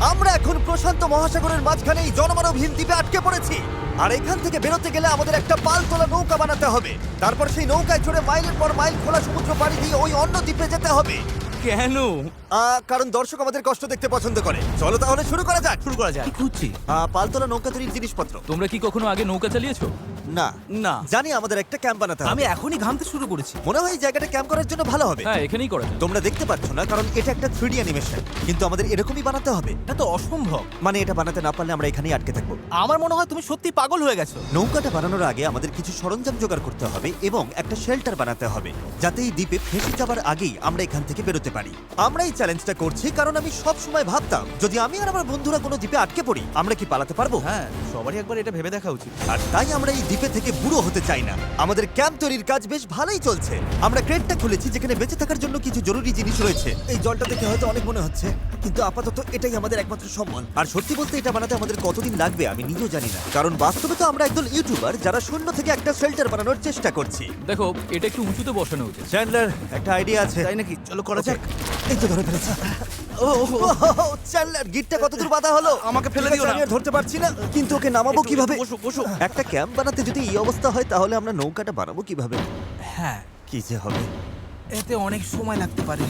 আমরা এখন প্রশান্ত মহাসাগরের মাঝখানে এই জনমানবহীন দ্বীপে আটকে পড়েছি। আর এখান থেকে বেরোতে গেলে আমাদের একটা পাল তোলা নৌকা বানাতে হবে। তারপর সেই নৌকায় চড়ে মাইলের পর মাইল খোলা সমুদ্র পাড়ি দিয়ে ওই অন্য দ্বীপে যেতে হবে। কেন? কারণ দর্শক আমাদের কষ্ট দেখতে পছন্দ করে। চলো তাহলে শুরু করা যাক। শুরু করা যায়। কি খুঁজছি? পাল তোলা নৌকা তৈরির জিনিসপত্র। তোমরা কি কখনো আগে নৌকা চালিয়েছো? না না। জানি আমাদের একটা ক্যাম্প বানাতে হবে। আমি এখনই ঘামতে শুরু করেছি। মনে হয় এই জায়গাটা ক্যাম্প করার জন্য ভালো হবে। হ্যাঁ, এখানেই করা যায়। তোমরা দেখতে পাচ্ছ না কারণ এটা একটা 3D অ্যানিমেশন, কিন্তু আমাদের এরকমই বানাতে হবে। এটা তো অসম্ভব। মানে এটা বানাতে না পারলে আমরা এখানেই আটকে থাকবো। আমার মনে হয় তুমি সত্যি পাগল হয়ে গেছো। নৌকাটা বানানোর আগে আমাদের কিছু সরঞ্জাম জোগাড় করতে হবে এবং একটা শেল্টার বানাতে হবে, যাতে এই দ্বীপে ফেঁসে যাবার আগেই আমরা এখান থেকে বেরোতে পারি। আমরা এই চ্যালেঞ্জটা করছি কারণ আমি সব সময় ভাবতাম যদি আমি আর আমার বন্ধুরা কোনো দ্বীপে আটকে পড়ি আমরা কি পালাতে পারবো। হ্যাঁ, সবারই একবার এটা ভেবে দেখা উচিত। আর তাই আমরা এই দ্বীপে থেকে বুড়ো হতে চাই না। আমাদের ক্যাম্প তৈরির কাজ বেশ ভালোই চলছে। আমরা ক্রেটটা খুলেছি যেখানে বেঁচে থাকার জন্য কিছু জরুরি জিনিস রয়েছে। এই জলটা দেখে হয়তো অনেক মনে হচ্ছে, কিন্তু আপাতত এটাই আমাদের একমাত্র সম্বল। আর সত্যি বলতে এটা বানাতে আমাদের কতদিন লাগবে আমি নিজেও জানি না, কারণ বাস্তবে তো আমরা একদল ইউটিউবার যারা শূন্য থেকে একটা শেল্টার বানানোর চেষ্টা করছি। দেখো, এটা একটু উঁচুতে বসানো উচিত। চ্যান্ডলার, একটা আইডিয়া আছে। তাই নাকি? চলো করা যাক। এই তো ধরে ফেলেছি। চ্যান্ডলার, গিটটা কতদূর বাঁধা হলো? আমাকে ফেলে দিও না। আমি আর ধরতে পারছি না, কিন্তু ওকে নামাবো কিভাবে? বসো বসো। একটা ক্যাম্প বানাতে যদি এই অবস্থা হয় তাহলে আমরা নৌকাটা বানাবো কিভাবে? হ্যাঁ, কি যে হবে। এতে অনেক সময় লাগতে পারে।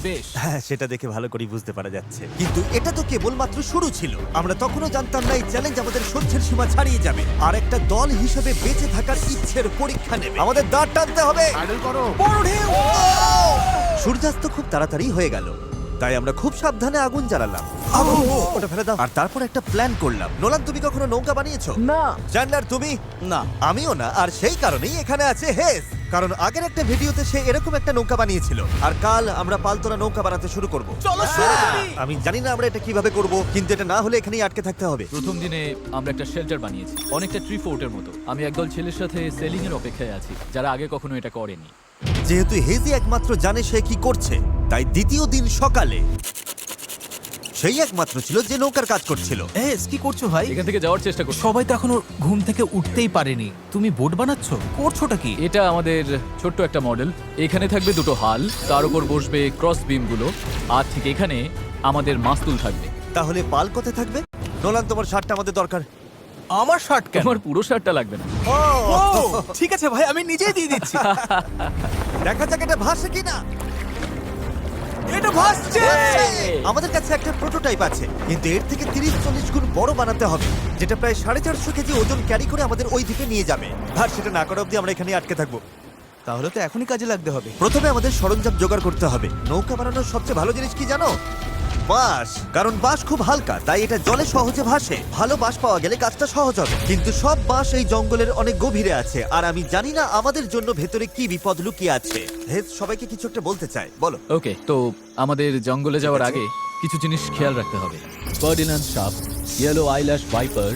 বেশ। হ্যাঁ, সেটা দেখে ভালো করে বুঝতে পারা যাচ্ছে, কিন্তু এটা তো কেবলমাত্র শুরু ছিল। আমরা তখনও জানতাম না এই চ্যালেঞ্জ আমাদের সহ্যের সীমা ছাড়িয়ে যাবে আর একটা দল হিসেবে বেঁচে থাকার ইচ্ছের পরীক্ষা নেবে। আমাদের দাঁড় টানতে হবে। বড় ঢেউ! সূর্যাস্ত খুব তাড়াতাড়ি হয়ে গেল, তাই আমরা খুব সাবধানে আগুন জ্বালালাম। ওটা ফেলে দাও। আর তারপর একটা প্ল্যান করলাম। নোলান, তুমি কখনো নৌকা বানিয়েছো? না। চ্যান্ডলার, তুমি? না। আমিও না। আর সেই কারণেই এখানে আছে হেস, কারণ আগের একটা ভিডিওতে সে এরকম একটা নৌকা বানিয়েছিল। আর কাল আমরা পালতোলা নৌকা বানাতে শুরু করব। চলো শুরু করি। আমি জানি না আমরা এটা কিভাবে করব, কিন্তু এটা না হলে এখানেই আটকে থাকতে হবে। প্রথম দিনে আমরা একটা শেল্টার বানিয়েছি, অনেকটা ট্রি ফোর্টের মতো। আমি একদল ছেলের সাথে সেলিং এর অপেক্ষায় আছি, যারা আগে কখনো এটা করেনি। যেহেতু হেজি একমাত্র জানে সে কি করছে, তাই দ্বিতীয় দিন সকালে সেই একমাত্র ছিল যে নৌকার কাজ করছিল। কি করছো ভাই? এখান থেকে যাওয়ার চেষ্টা করছি। সবাই তো এখনো ঘুম থেকে উঠতেই পারেনি। তুমি বোট বানাচ্ছো? করছোটা কি? এটা আমাদের ছোট্ট একটা মডেল। এখানে থাকবে দুটো হাল, তার উপর বসবে ক্রস বিম গুলো, আর ঠিক এখানে আমাদের মাস্তুল থাকবে। তাহলে পাল কোথায় থাকবে? নোলান, তোমার শার্টটা আমাদের দরকার। আমার শার্ট কেন? তোমার পুরো শার্টটা লাগবে না। ও, ঠিক আছে ভাই, আমি নিজেই দিয়ে দিচ্ছি। দেখা যাক এটা ভাসে কিনা। এটা ভাসছে। আমাদের কাছে একটা প্রোটোটাইপ আছে, কিন্তু এর থেকে 30-40 গুণ বড় বানাতে হবে, যেটা প্রায় 450 কেজি ওজন ক্যারি করে আমাদের ওই দ্বীপে নিয়ে যাবে। আর সেটা না করা অবধি আমরা এখানে আটকে থাকবো। তাহলে তো এখনই কাজে লাগতে হবে। প্রথমে আমাদের সরঞ্জাম জোগাড় করতে হবে। নৌকা বানানোর সবচেয়ে ভালো জিনিস কি জানো? বাঁশ। কারণ বাঁশ খুব হালকা, তাই এটা জলে সহজে ভাসে। ভালো বাঁশ পাওয়া গেলে কাজটা সহজ হবে, কিন্তু সব বাঁশ এই জঙ্গলের অনেক গভীরে আছে, আর আমি জানি না আমাদের জন্য ভেতরে কি বিপদ লুকিয়ে আছে। হেজ সবাইকে কিছু একটা বলতে চায়, বলো। ওকে, তো আমাদের জঙ্গলে যাওয়ার আগে কিছু জিনিস খেয়াল রাখতে হবে। ফার্ডিনান্ড সাপ, ইয়েলো আইল্যাশ ভাইপার,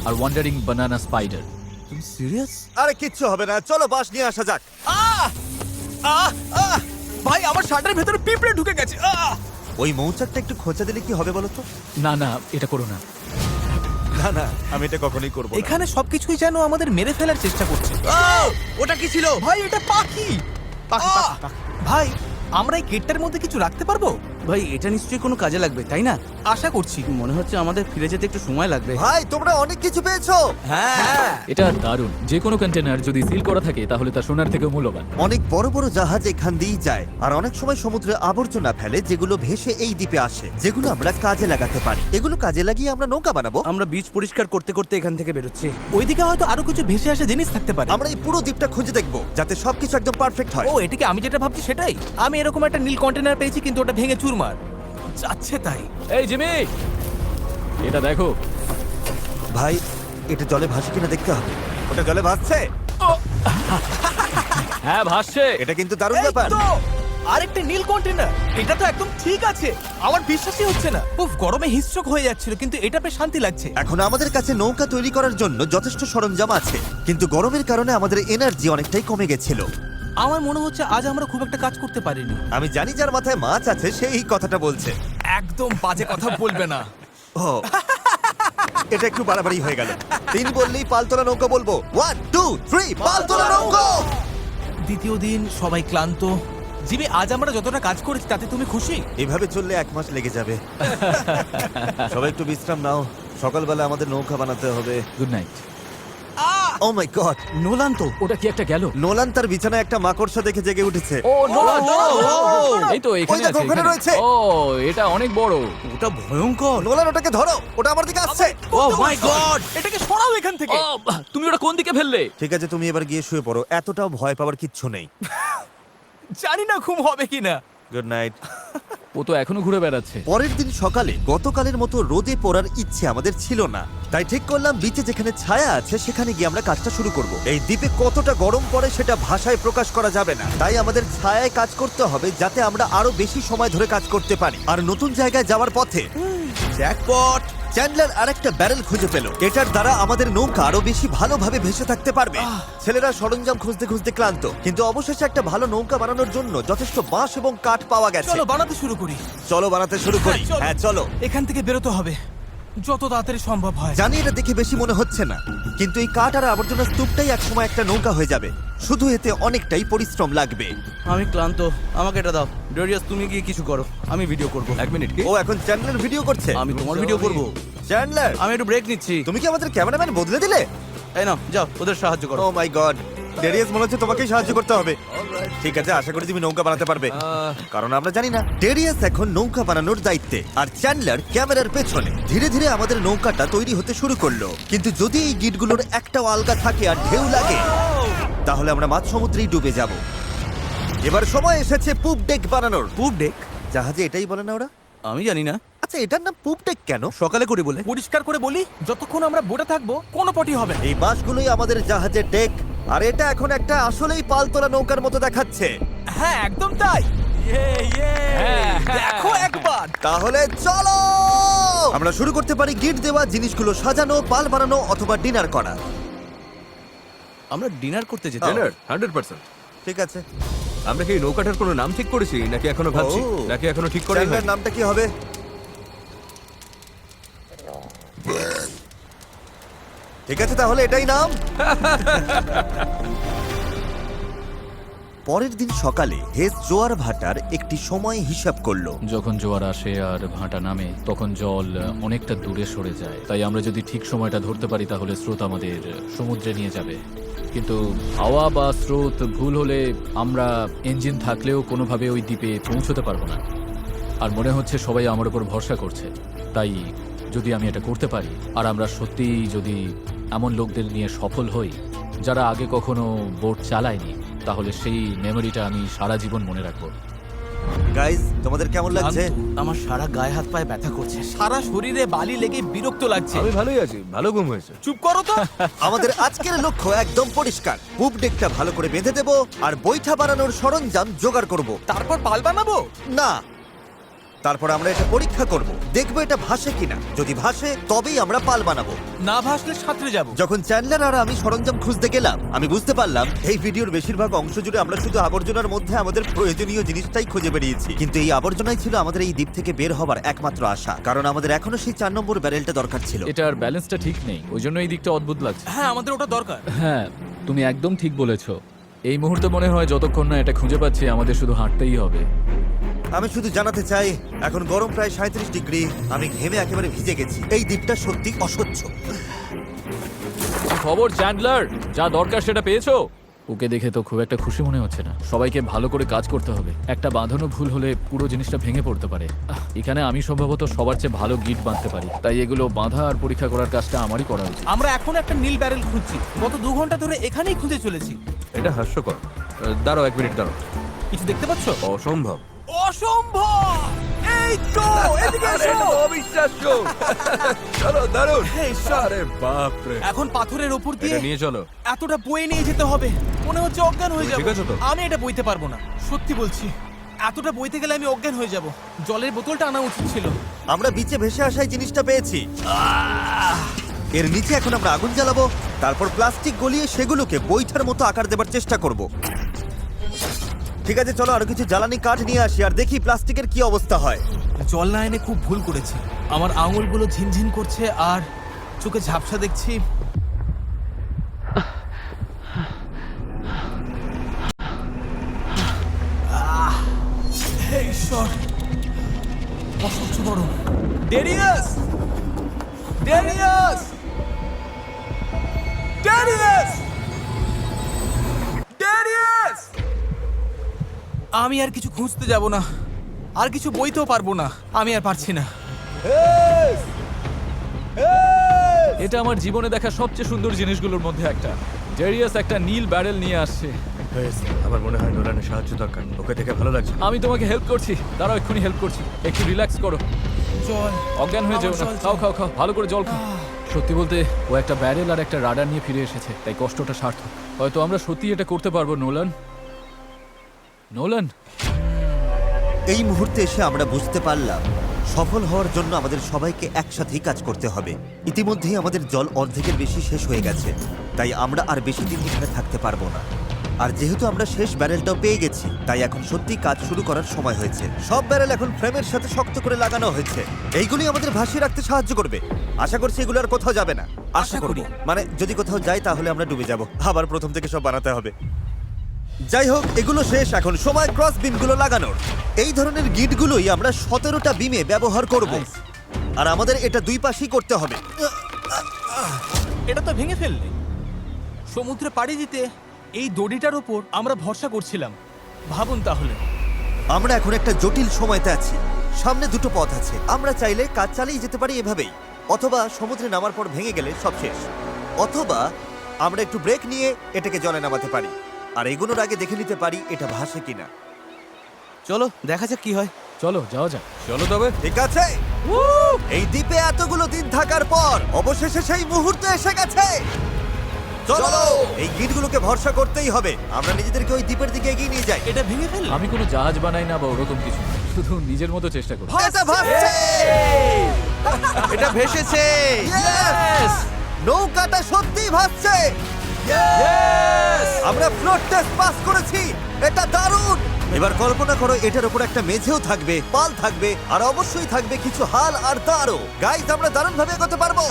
আর ওয়ান্ডারিং বানানা স্পাইডার। তুমি সিরিয়াস? আরে কিচ্ছু হবে না, চলো বাঁশ নিয়ে আসা যাক। ভাই, আমার শার্টের ভেতরে পিঁপড়ে ঢুকে গেছে। ওই মৌচাকটা একটু খোঁচা দিলে কি হবে বলো তো? না না, এটা করো না। না না, আমি এটা কখনোই করবো না। এখানে সবকিছুই যেন আমাদের মেরে ফেলার চেষ্টা করছে। ওটা কি ছিল? ভাই, এটা পাখি। ভাই, আমরা এই গেটটার মধ্যে কিছু রাখতে পারবো? ভাই, এটা নিশ্চয়ই কোনো কাজে লাগবে, তাই না? আশা করছি। মনে হচ্ছে আমাদের ফিরে যেতে একটু সময় লাগবে। ভাই, তোমরা অনেক কিছু পেয়েছো। হ্যাঁ। এটা দারুণ। যে কোনো কন্টেনার যদি সিল করা থাকে তাহলে তা সোনার থেকেও মূল্যবান। অনেক বড় বড় জাহাজ এখান দিয়েই যায়, আর অনেক সময় সমুদ্রে আবর্জনা ফেলে যেগুলো ভেসে এই দ্বীপে আসে, যেগুলো আমরা কাজে লাগাতে পারি। এগুলো কাজে লাগিয়ে আমরা নৌকা বানাবো। আমরা বীজ পরিষ্কার করতে করতে এখান থেকে বেরোচ্ছি। ওইদিকে হয়তো আরো কিছু ভেসে আসা জিনিস থাকতে পারে। আমরা এই পুরো দ্বীপটা খুঁজে দেখবো, যাতে সবকিছু একদম পারফেক্ট হয়। ও, এটাকে আমি যেটা ভাবছি সেটাই। আমি এরকম একটা নীল কন্টেনার পেয়েছি, কিন্তু ওটা ভেঙে চুরমার যাচ্ছে। তাই এই জিমি, এটা দেখো। ভাই, এটা জলে ভাসে কিনা দেখতে হবে। ওটা জলে ভাসছে। হ্যাঁ, ভাসছে। এটা কিন্তু দারুণ এই ব্যাপার। তো, আরেকটা নীল কন্টেনার। এটা তো একদম ঠিক আছে। আমার বিশ্বাসই হচ্ছে না। উফ, গরমে হিস্ট্রোক হয়ে যাচ্ছিল, কিন্তু এটা বেশ শান্তি লাগছে। এখন আমাদের কাছে নৌকা তৈরি করার জন্য যথেষ্ট সরঞ্জাম আছে, কিন্তু গরমের কারণে আমাদের এনার্জি অনেকটাই কমে গেছিল। আমার মনে হচ্ছে আজ আমরা খুব একটা কাজ করতে পারিনি। আমি জানি যার মাথায় মাছ আছে সেই এই কথাটা বলছে। একদম বাজে কথা বলবে না। ও, এটা একটু বাড়াবাড়ি হয়ে গেল। 3 বললেই পালতোলা নৌকা বলবো। 1 2 3 পালতোলা নৌকা। দ্বিতীয় দিন সবাই ক্লান্ত, জিমি, আজ আমরা যতটা কাজ করেছি তাতে তুমি খুশি? এভাবে চললে 1 মাস লেগে যাবে। সবাই একটু বিশ্রাম নাও, সকালবেলা আমাদের নৌকা বানাতে হবে। Good night. Oh my god, Nolan তো। ওটা কি একটা গেল? নোলান তার বিছানায় একটা মাকড়সা দেখে জেগে উঠেছে। ও নোলান, এই তো এখানে ওই দেখো, আছে, ওখানে এখানে। রয়েছে। ও এটা অনেক বড়। ওটা ভয়ঙ্কর। নোলান ওটাকে ধরো, ওটা আমার দিকে আসছে। ও মাই গড। এটাকে সরাও এখান থেকে। ও, তুমি ওটা কোন দিকে ফেললে? ঠিক আছে, তুমি এবার গিয়ে শুয়ে পড়ো, এতটাও ভয় পাওয়ার কিচ্ছু নেই। জানি না ঘুম হবে কিনা। Good night. ও তো এখনো ঘুরে বেড়াচ্ছে। পরের দিন সকালে গতকালের মতো রোদে পড়ার ইচ্ছে আমাদের ছিল না, তাই ঠিক করলাম বিচে যেখানে ছায়া আছে সেখানে গিয়ে আমরা কাজটা শুরু করব। এই দ্বীপে কতটা গরম পড়ে সেটা ভাষায় প্রকাশ করা যাবে না, তাই আমাদের ছায়ায় কাজ করতে হবে যাতে আমরা আরো বেশি সময় ধরে কাজ করতে পারি। আর নতুন জায়গায় যাওয়ার পথে জ্যাকপট। চ্যান্ডলার আরেকটা ব্যারেল খুঁজে পেল, এটার দ্বারা আমাদের নৌকা আরো বেশি ভালোভাবে ভেসে থাকতে পারবে। ছেলেরা সরঞ্জাম খুঁজতে খুঁজতে ক্লান্ত, কিন্তু অবশেষে একটা ভালো নৌকা বানানোর জন্য যথেষ্ট বাঁশ এবং কাঠ পাওয়া গেছে। চলো বানাতে শুরু করি। চলো বানাতে শুরু করি। চলো। হ্যাঁ চলো। এখান থেকে বেরোতে হবে যত তাড়াতাড়ি সম্ভব হয়। জানি এটা দেখে বেশি মনে হচ্ছে না, কিন্তু এই কাঠ আর আবর্জনা স্তূপটাই একসময় একটা নৌকা হয়ে যাবে। শুধু এতে অনেকটাই পরিশ্রম লাগবে। আমি ক্লান্ত, আমাকে এটা দাও। ডরিয়াস, তুমি গিয়ে কিছু করো, আমি ভিডিও করব। 1 মিনিট কি? ও এখন চ্যান্ডলার ভিডিও করছে। আমি তোমার ভিডিও করব। চ্যান্ডলার, আমি একটু ব্রেক নিচ্ছি। তুমি কি আমাদের ক্যামেরাম্যান বদলে দিলে? এই নাও, যাও ওদের সাহায্য করো। ও মাই গড, ডেরিয়াস মনে হচ্ছে তোমাকেই সাহায্য করতে হবে। ঠিক আছে, আশা করি তুমি নৌকা বানাতে পারবে, কারণ আমরা জানি না। ডেরিয়াস এখন নৌকা বানানোর দায়িত্বে, আর চ্যান্ডলার ক্যামেরার পেছনে। ধীরে ধীরে আমাদের নৌকাটা তৈরি হতে শুরু করলো, কিন্তু যদি এই গিটগুলোর একটাও আলগা থাকে আর ঢেউ লাগে তাহলে আমরা মাঝ সমুদ্রেই ডুবে যাব। এবার সময় এসেছে পুপ ডেক বানানোর। পুপ ডেক? জাহাজে এটাই বলে না ওরা? আমি জানি না, আচ্ছা, এটার নাম পুপ ডেক কেন? সকালে করি বলে। পরিষ্কার করে বলি, যতক্ষণ আমরা বোটে থাকবো কোনো পটি হবে না। এই বাঁশগুলোই আমাদের জাহাজের ডেক, আর এটা এখন একটা আসলেই পালতোলা নৌকার মতো দেখাচ্ছে। হ্যাঁ একদম তাই। হ্যাঁ, দেখো একবার। তাহলে চলো আমরা শুরু করতে পারি গিট দেওয়া জিনিসগুলো সাজানো, পাল বানানো অথবা ডিনার করা। আমরা ডিনার করতে যেতে ডিনার? 100%। ঠিক আছে, আমরা কি নৌকাটার কোনো নাম ঠিক করেছি নাকি এখনো ভাবছি? ও। নাকি এখনো ঠিক করাই চ্যানেলের হয়নি? নামটা কি হবে? ঠিক আছে, তাহলে এটাই নাম। পরের দিন সকালে হেস জোয়ার ভাটার একটি সময় হিসাব করলো। যখন জোয়ার আসে আর ভাটা নামে তখন জল অনেকটা দূরে সরে যায়, তাই আমরা যদি ঠিক সময়টা ধরতে পারি তাহলে স্রোত আমাদের সমুদ্রে নিয়ে যাবে। কিন্তু হাওয়া বা স্রোত ভুল হলে আমরা ইঞ্জিন থাকলেও কোনোভাবে ওই দ্বীপে পৌঁছতে পারবো না। আর মনে হচ্ছে সবাই আমার উপর ভরসা করছে, তাই যদি আমি এটা করতে পারি আর আমরা সত্যিই যদি এমন লোকদের নিয়ে সফল হই যারা আগে কখনো বোট চালায়নি, তাহলে সেই মেমোরিটা আমি সারা জীবন মনে রাখবো। গাইস, তোমাদের কেমন লাগছে? আমার সারা গায়ে হাত পায়ে ব্যথা করছে। সারা শরীরে বালি লেগে বিরক্ত লাগছে। আমি ভালোই আছি, ভালো ঘুম হয়েছে। চুপ করো তো। আমাদের আজকের লক্ষ্য একদম পরিষ্কার। পুপ ডেকটা ভালো করে বেঁধে দেব আর বৈঠা বানানোর সরঞ্জাম জোগাড় করব। তারপর পাল বানাবো। না, তারপর আমরা এটা পরীক্ষা করব, দেখবো এটা ভাসে কিনা। যদি ভাসে তবেই আমরা পাল বানাবো। না ভাসলে সাঁতরে যাবো। যখন চ্যান্ডলার আর আমি সরঞ্জাম খুঁজতে গেলাম, আমি বুঝতে পারলাম এই ভিডিওর বেশিরভাগ অংশ জুড়ে আমরা শুধু আবর্জনার মধ্যে আমাদের প্রয়োজনীয় জিনিসটাই খুঁজে বেরিয়েছি। কিন্তু এই আবর্জনাই ছিল আমাদের এই দ্বীপ থেকে বের হবার একমাত্র আশা, কারণ আমাদের এখনো সেই 4 নম্বর ব্যারেলটা দরকার ছিল। এটার ব্যালেন্সটা ঠিক নেই, ওই জন্য এই দিকটা অদ্ভুত লাগছে। হ্যাঁ আমাদের ওটা দরকার। হ্যাঁ, তুমি একদম ঠিক বলেছো। এই মুহূর্তে মনে হয় যতক্ষণ না এটা খুঁজে পাচ্ছি আমাদের শুধু হাঁটতেই হবে। আমি শুধু জানাতে চাই, এখন গরম প্রায় 37 ডিগ্রি, আমি ঘেমে একেবারে ভিজে গেছি। এই দ্বীপটা সত্যি অসহ্য। কি খবর চ্যান্ডলার? যা দরকার সেটা পেয়েছো? ওকে দেখে তো খুব একটা খুশি মনে হচ্ছে না। সবাইকে ভালো করে কাজ করতে হবে, একটা বাঁধানো ভুল হলে পুরো জিনিসটা ভেঙে পড়তে পারে। এখানে আমি সম্ভবত সবার চেয়ে ভালো গিট বাঁধতে পারি, তাই এগুলো বাঁধা আর পরীক্ষা করার কাজটা আমারই করা উচিত। আমরা এখন একটা নীল ব্যারেল খুঁজছি, গত 2 ঘন্টা ধরে এখানেই খুঁজে চলেছি। এটা হাস্যকর। দাঁড়াও 1 মিনিট, দাঁড়াও। কিছু দেখতে পাচ্ছ? অসম্ভব। অসম্ভব! এই তো এদিকে এসো। অবিশ্বাস্য। চলো, দারুণ। হে ঈশ্বর! আরে বাপ রে। এখন পাথরের উপর দিয়ে এটা নিয়ে চলো। এতটা বয়ে নিয়ে যেতে হবে, মনে হচ্ছে অজ্ঞান হয়ে তুমি যাব। ঠিক আছো তো? আমি এটা বইতে পারবো না, সত্যি বলছি। এতটা বইতে গেলে আমি অজ্ঞান হয়ে যাব। জলের বোতলটা আনা উচিত ছিল। আমরা বিচে ভেসে আসাই জিনিসটা পেয়েছি। এর নিচে এখন আমরা আগুন জ্বালাবো, তারপর প্লাস্টিক গলিয়ে সেগুলোকে বৈঠার মতো আকার দেবার চেষ্টা করব। ঠিক আছে, চলো আরো কিছু জ্বালানি কাঠ নিয়ে আসি আর দেখি প্লাস্টিকের কি অবস্থা হয়। জল না এনে খুব ভুল করেছি। আমার আঙুলগুলো ঝিনঝিন করছে আর চোখে ঝাপসা দেখছি। অসহ্য গরম। ডেরিয়াস! ডেরিয়াস! ডেরিয়াস! ডেরিয়াস! আমি আর কিছু খুঁজতে যাব না, আর কিছু বইতেও পারবো না, আমি আর পারছি না। এটা আমার জীবনে দেখা সবচেয়ে সুন্দর জিনিসগুলোর মধ্যে একটা। ডেরিয়াস একটা নীল ব্যারেল নিয়ে আসছে। আমার মনে হয় নোলানের সাহায্য দরকার, ওকে দেখে ভালো লাগছে। আমি তোমাকে হেল্প করছি, দাঁড়াও এক্ষুনি হেল্প করছি। একটু রিল্যাক্স করো, জল, অজ্ঞান হয়ে যেও না। আমার জল খাও খাও খাও, ভালো করে জল খাও। সত্যি বলতে ও একটা ব্যারেল আর একটা রাডার নিয়ে ফিরে এসেছে, তাই কষ্টটা সার্থক। হয়তো আমরা সত্যি এটা করতে পারবো। নোলান, নোলান, এই মুহূর্তে এসে আমরা বুঝতে পারলাম সফল হওয়ার জন্য আমাদের সবাইকে একসাথেই কাজ করতে হবে। ইতিমধ্যেই আমাদের জল অর্ধেকের বেশি শেষ হয়ে গেছে, তাই আমরা আর বেশি দিন এখানে থাকতে পারবো না। আর যেহেতু আমরা শেষ ব্যারেলটাও পেয়ে গেছি, তাই এখন সত্যি কাজ শুরু করার সময় হয়েছে। সব ব্যারেল এখন ফ্রেমের সাথে শক্ত করে লাগানো হয়েছে। এইগুলি আমাদের ভাসিয়ে রাখতে সাহায্য করবে। আশা করছি এগুলো আর কোথাও যাবে না। আশা করি, মানে যদি কোথাও যাই তাহলে আমরা ডুবে যাব, আবার প্রথম থেকে সব বানাতে হবে। যাই হোক, এগুলো শেষ, এখন সময় ক্রস বিমগুলো লাগানোর। এই ধরনের গিটগুলোই আমরা 17টা বিমে ব্যবহার করব, আর আমাদের এটা দুই পাশেই করতে হবে। এটা তো ভেঙে ফেললে। সমুদ্রে পাড়ি দিতে এই দড়িটার উপর আমরা ভরসা করছিলাম। ভাবুন তাহলে। আমরা এখন একটা জটিল সময়তে আছি। সামনে দুটো পথ আছে। আমরা চাইলে কাজ চালিয়ে যেতে পারি এভাবেই, অথবা সমুদ্রে নামার পর ভেঙে গেলে সব শেষ, অথবা আমরা একটু ব্রেক নিয়ে এটাকে জলে নামাতে পারি আর এগুলোর আগে দেখে নিতে পারি এটা ভাসে কিনা। চলো দেখা যাক কি হয়। চলো যাওয়া যাক। চলো তবে। ঠিক আছে, এই দ্বীপে এতগুলো দিন থাকার পর অবশেষে সেই মুহূর্ত এসে গেছে। চলো, এই গিটগুলোকে ভরসা করতেই হবে। আমরা নিজেদেরকে ওই দ্বীপের দিকে এগিয়ে নিয়ে যাই। এটা ভেঙে ফেললে। আমি কোনো জাহাজ বানাই না বা ওরকম কিছু না, শুধু নিজের মতো চেষ্টা করি। এটা ভাসছে। এটা ভেসেছে। Yes! নৌকাটা সত্যিই ভাসছে। আমরা ফ্লোট টেস্ট পাস করেছি, এটা দারুণ। এবার কল্পনা করো এটার উপর একটা মেঝেও থাকবে, পাল থাকবে, আর অবশ্যই থাকবে কিছু হাল আর তারও। গাইস, আমরা দারুণ ভাবে এগোতে পারবো।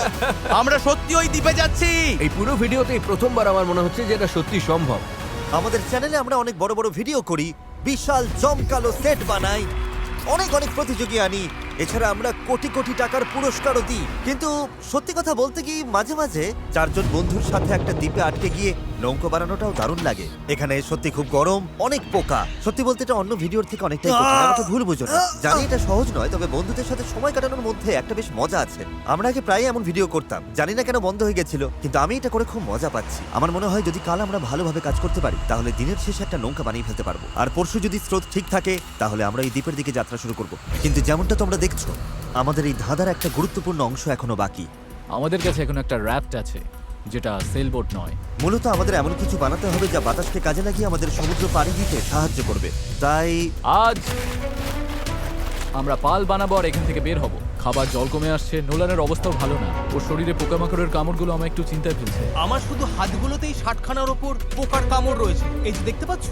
আমরা সত্যি ওই দ্বীপে যাচ্ছি। এই পুরো ভিডিওতেই প্রথমবার আমার মনে হচ্ছে যে এটা সত্যি সম্ভব। আমাদের চ্যানেলে আমরা অনেক বড় বড় ভিডিও করি, বিশাল জমকালো সেট বানাই, অনেক অনেক প্রতিযোগী আনি, এছাড়া আমরা কোটি কোটি টাকার পুরস্কারও দিই। কিন্তু সত্যি কথা বলতে কি, মাঝে মাঝে চারজন বন্ধুর সাথে একটা দ্বীপে আটকে গিয়ে নৌকো বানানোটাও দারুণ লাগে। এখানে সত্যি খুব গরম, অনেক পোকা। সত্যি বলতে এটা অন্য ভিডিওর থেকে অনেকটাই কঠিন, আমাকে ভুল বুঝো না। জানি এটা সহজ নয়, তবে বন্ধুদের সাথে সময় কাটানোর মধ্যে একটা বেশ মজা আছে। আমরা আগে প্রায় এমন ভিডিও করতাম, জানি না কেন বন্ধ হয়ে গেছিল, কিন্তু আমি এটা করে খুব মজা পাচ্ছি। আমার মনে হয় যদি কাল আমরা ভালোভাবে কাজ করতে পারি তাহলে দিনের শেষে একটা নৌকা বানিয়ে ফেলতে পারবো। আর পরশু যদি স্রোত ঠিক থাকে তাহলে আমরা এই দ্বীপের দিকে যাত্রা শুরু করব। কিন্তু যেমনটা তোমরা দেখছো, আমাদের এই ধাঁধার একটা গুরুত্বপূর্ণ অংশ এখনো বাকি। আমাদের কাছে এখন একটা র্যাফট আছে, যেটা সেলবোট নয়। মূলত আমাদের এমন কিছু বানাতে হবে যা বাতাসকে কাজে লাগিয়ে আমাদের সমুদ্র পাড়ি দিতে সাহায্য করবে। তাই আজ আমরা পাল বানাবো আর এখান থেকে বের হব। খাবার জল কমে আসছে, নোলানের অবস্থাও ভালো না। ওর শরীরে পোকামাকড়ের কামড়গুলো আমার একটু চিন্তায় ফেলছে। আমার শুধু হাতগুলোতেই 60খানার ওপর পোকার কামড় রয়েছে। এই যে দেখতে পাচ্ছ,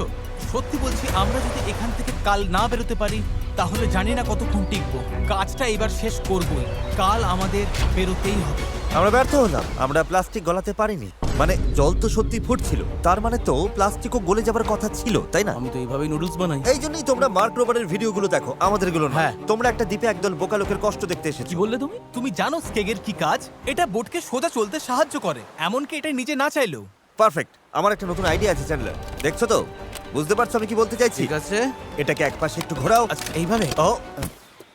সত্যি বলছি, আমরা যদি এখান থেকে কাল না বেরোতে পারি তাহলে জানি না কতক্ষণ টিকবো। কাজটা এবার শেষ করবই, কাল আমাদের বেরোতেই হবে। আমরা ব্যর্থ হলাম, আমরা প্লাস্টিক গলাতে পারিনি। মানে জল তো সত্যি ফুটছিল, তার মানে তো প্লাস্টিকও গলে যাবার কথা ছিল, তাই না? আমি তো এইভাবেই নুডলস বানাই। এই জন্যই তোমরা মার্ক রোবারের ভিডিওগুলো দেখো, আমাদেরগুলো না। হ্যাঁ। তোমরা একটা দ্বীপে একদল বোকা লোকের কষ্ট দেখতে এসেছো। কি বললে তুমি? তুমি জানো স্কেগের কি কাজ? এটা বোটকে সোজা চলতে সাহায্য করে, এমনকি এটা নিজে না চাইলেও। পারফেক্ট, আমার একটা নতুন আইডিয়া আছে চ্যানেলার, দেখছো তো? বুঝতে পারছো আমি কি বলতে চাইছি? ঠিক আছে, এটাকে একপাশে একটু ঘোরাও। আচ্ছা এইভাবে। ও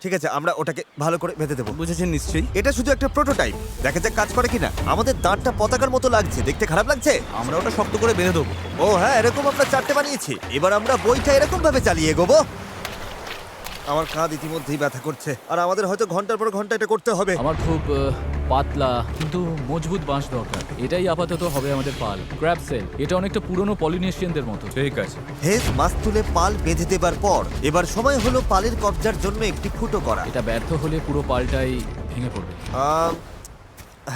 ঠিক আছে, আমরা ওটাকে ভালো করে বেঁধে দেবো। বুঝেছেন নিশ্চয়ই। এটা শুধু একটা প্রোটোটাইপ, দেখা যাক কাজ করে কিনা। আমাদের দাঁতটা পতাকার মতো লাগছে, দেখতে খারাপ লাগছে? আমরা ওটা শক্ত করে বেঁধে দেবো। ও হ্যাঁ, এরকম আমরা 4টে বানিয়েছি। এবার আমরা বইটা এরকম ভাবে চালিয়ে এগোবো। আমার কাঁধ ইতিমধ্যেই ব্যথা করছে, আর আমাদের হয়তো ঘন্টার পর ঘন্টা এটা করতে হবে। আমার খুব পাতলা কিন্তু মজবুত বাঁশ দরকার। এটাই আপাতত হবে আমাদের পাল। ক্র্যাব সেল, এটা অনেকটা পুরনো পলিনেশিয়ানদের মতো। ঠিক আছে। হেজ মাছ তুলে পাল বেঁধে দেবার পর এবার সময় হলো পালের কবজার জন্য একটি ফুটো করা। এটা ব্যর্থ হলে পুরো পালটাই ভেঙে পড়বে।